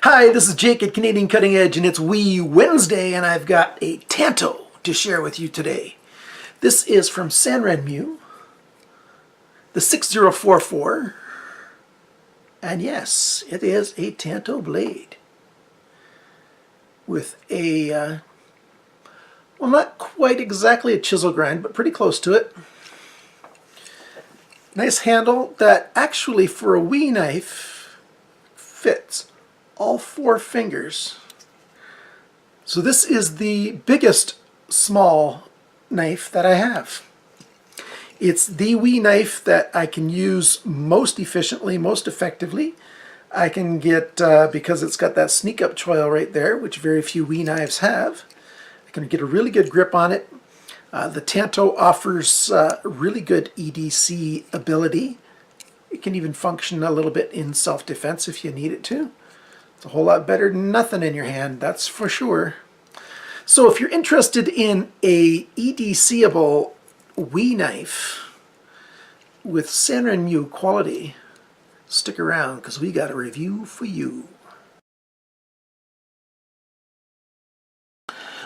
Hi, this is Jake at Canadian Cutting Edge, and it's Wee Wednesday, and I've got a tanto to share with you today. This is from Sanrenmu, the 6044, and yes, it is a tanto blade with a, well, not quite exactly a chisel grind, but pretty close to it. Nice handle that actually, for a wee knife, fits all 4 fingers. So this is the biggest small knife that I have. It's the wee knife that I can use most efficiently, most effectively. I can get, because it's got that sneak up choil right there, which very few wee knives have, I can get a really good grip on it. The tanto offers really good EDC ability. It can even function a little bit in self-defense if you need it to. It's a whole lot better than nothing in your hand, that's for sure. So if you're interested in a EDC-able wee knife with Sanrenmu quality, stick around because we got a review for you.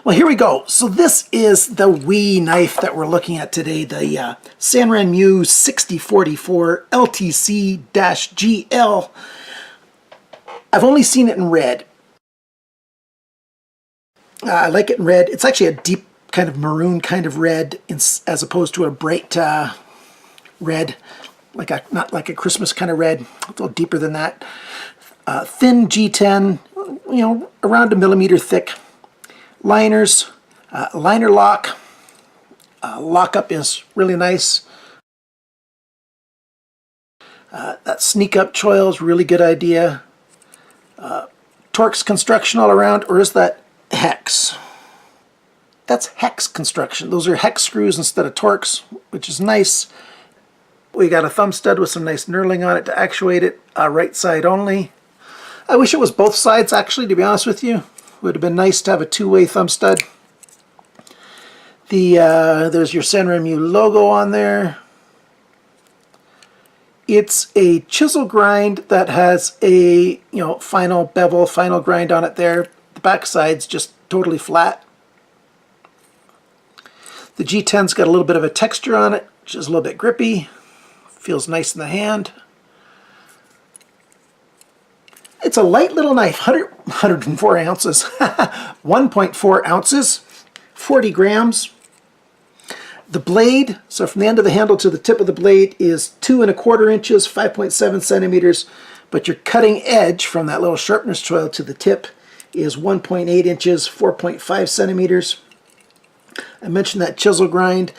Well, here we go. So this is the wee knife that we're looking at today, the Sanrenmu 6044 LTC-GL. I've only seen it in red. I like it in red. It's actually a deep kind of maroon kind of red as opposed to a bright red, not like a Christmas kind of red, a little deeper than that. Thin G10, around 1 millimeter thick. Liners, liner lock. Lockup is really nice. That sneak up choil is a really good idea. Torx construction all around, or is that hex? That's hex construction. Those are hex screws instead of Torx, which is nice. We got a thumb stud with some nice knurling on it to actuate it, right side only. I wish it was both sides, actually, to be honest with you. Would have been nice to have a two-way thumb stud. There's your Sanrenmu logo on there. It's a chisel grind that has a final bevel, final grind on it there. The back side's just totally flat. The G10's got a little bit of a texture on it, which is a little bit grippy. Feels nice in the hand. It's a light little knife, 104 ounces, 1.4 ounces, 40 grams. The blade, so from the end of the handle to the tip of the blade, is 2 1/4 inches, 5.7 centimeters, but your cutting edge from that little sharpness choil to the tip is 1.8 inches, 4.5 centimeters. I mentioned that chisel grind,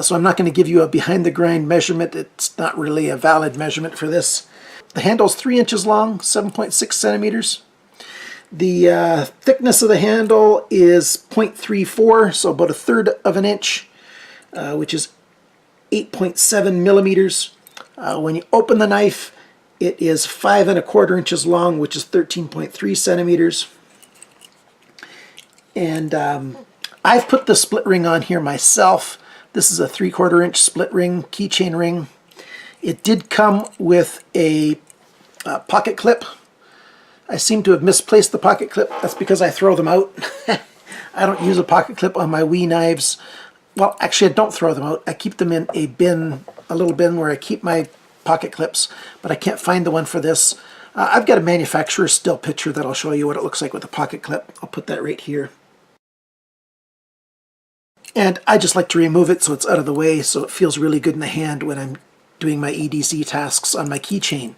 so I'm not going to give you a behind the grind measurement. It's not really a valid measurement for this. The handle's 3 inches long, 7.6 centimeters. The thickness of the handle is 0.34, so about 1/3 of an inch. Which is 8.7 millimeters. When you open the knife, it is 5 1/4 inches long, which is 13.3 centimeters. And I've put the split ring on here myself. This is a 3/4 inch split ring, keychain ring. It did come with a pocket clip. I seem to have misplaced the pocket clip. That's because I throw them out. I don't use a pocket clip on my wee knives. Well, actually, I don't throw them out. I keep them in a bin, a little bin where I keep my pocket clips, but I can't find the one for this. I've got a manufacturer's still picture that I'll show you what it looks like with a pocket clip. I'll put that right here. And I just like to remove it so it's out of the way, so it feels really good in the hand when I'm doing my EDC tasks on my keychain.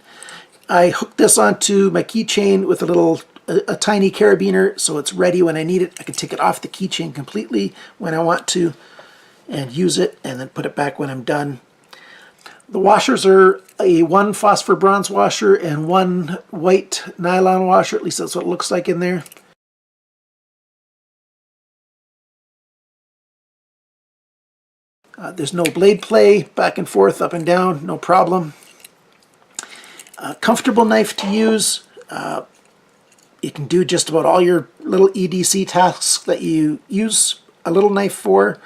I hooked this onto my keychain with a tiny carabiner, so it's ready when I need it. I can take it off the keychain completely when I want to and use it, and then put it back when I'm done. The washers are a 1 phosphor bronze washer and 1 white nylon washer. At least that's what it looks like in there. There's no blade play, back and forth, up and down, no problem. Comfortable knife to use. You can do just about all your little EDC tasks that you use a little knife for.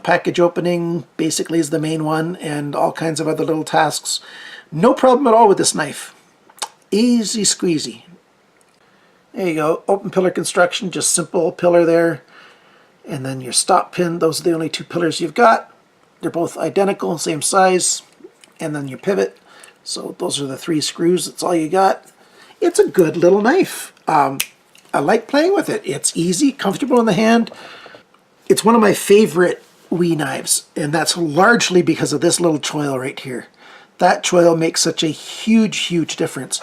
Package opening basically is the main one, and all kinds of other little tasks. No problem at all with this knife. Easy squeezy. There you go, open pillar construction, just simple pillar there. And then your stop pin, those are the only two pillars you've got. They're both identical, same size. And then your pivot. So those are the 3 screws, that's all you got. It's a good little knife. I like playing with it. It's easy, comfortable in the hand. It's one of my favorite Wii knives, and that's largely because of this little choil right here. That choil makes such a huge, huge difference.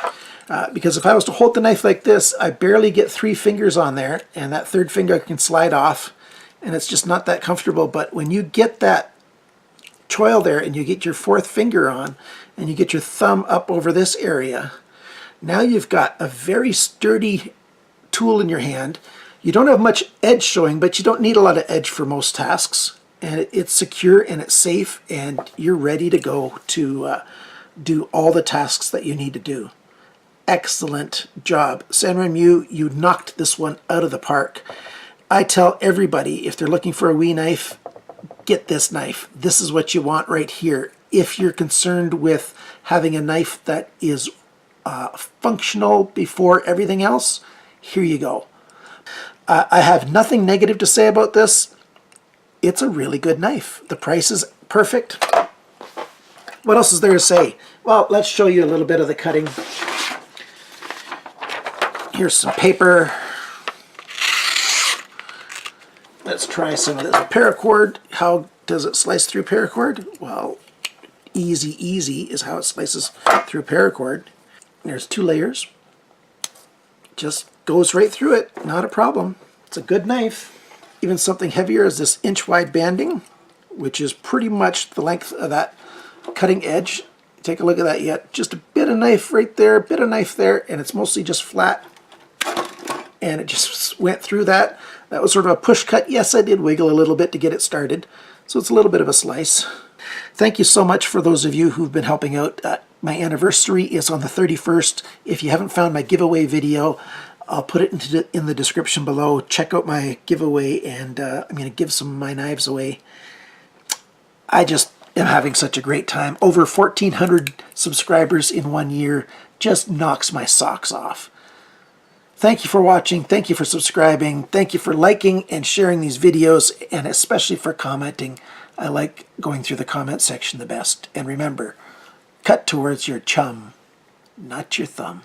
Because if I was to hold the knife like this, I barely get 3 fingers on there, and that 3rd finger can slide off, and it's just not that comfortable. But when you get that choil there, and you get your 4th finger on, and you get your thumb up over this area, now you've got a very sturdy tool in your hand. You don't have much edge showing, but you don't need a lot of edge for most tasks. And it's secure and it's safe, and you're ready to go to do all the tasks that you need to do. Excellent job. Sanrenmu, you knocked this one out of the park. I tell everybody, if they're looking for a Wii knife, get this knife. This is what you want right here. If you're concerned with having a knife that is functional before everything else, here you go. I have nothing negative to say about this. It's a really good knife. The price is perfect. What else is there to say? Well, let's show you a little bit of the cutting. Here's some paper. Let's try some of this paracord. How does it slice through paracord? Well, easy, easy is how it slices through paracord. There's 2 layers. Just goes right through it, not a problem. It's a good knife. Even something heavier is this inch-wide banding, which is pretty much the length of that cutting edge. Take a look at that yet. Just a bit of knife right there, a bit of knife there, and it's mostly just flat. And it just went through that. That was sort of a push cut. Yes, I did wiggle a little bit to get it started. So it's a little bit of a slice. Thank you so much for those of you who've been helping out. My anniversary is on the 31st. If you haven't found my giveaway video, I'll put it in the description below. Check out my giveaway, and I'm going to give some of my knives away. I just am having such a great time. Over 1,400 subscribers in 1 year just knocks my socks off. Thank you for watching. Thank you for subscribing. Thank you for liking and sharing these videos, and especially for commenting. I like going through the comment section the best. And remember, cut towards your chum, not your thumb.